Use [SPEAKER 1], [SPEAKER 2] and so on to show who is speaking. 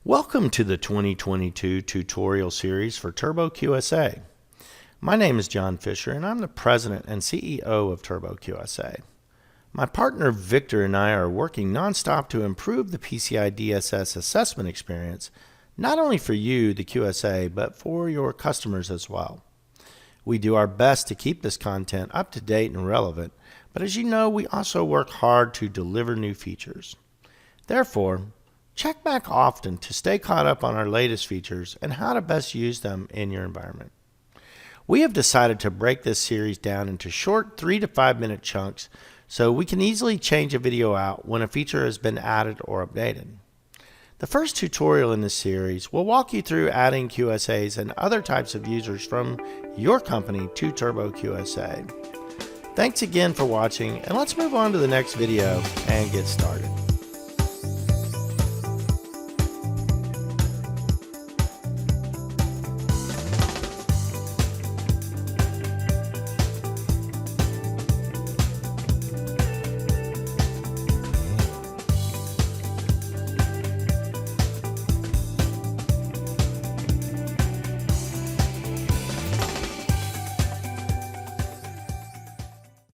[SPEAKER 1] Welcome to the 2022 tutorial series for TurboQSA. My name is John Fisher and I'm the President and CEO of TurboQSA. My partner Victor and I are working nonstop to improve the PCI-DSS assessment experience, not only for you, the QSA, but for your customers as well. We do our best to keep this content up to date and relevant, but as you know, we also work hard to deliver new features. Therefore, check back often to stay caught up on our latest features and how to best use them in your environment. We have decided to break this series down into short 3 to 5 minute chunks so we can easily change a video out when a feature has been added or updated. The first tutorial in this series will walk you through adding QSAs and other types of users from your company to TurboQSA. Thanks again for watching, and let's move on to the next video and get started.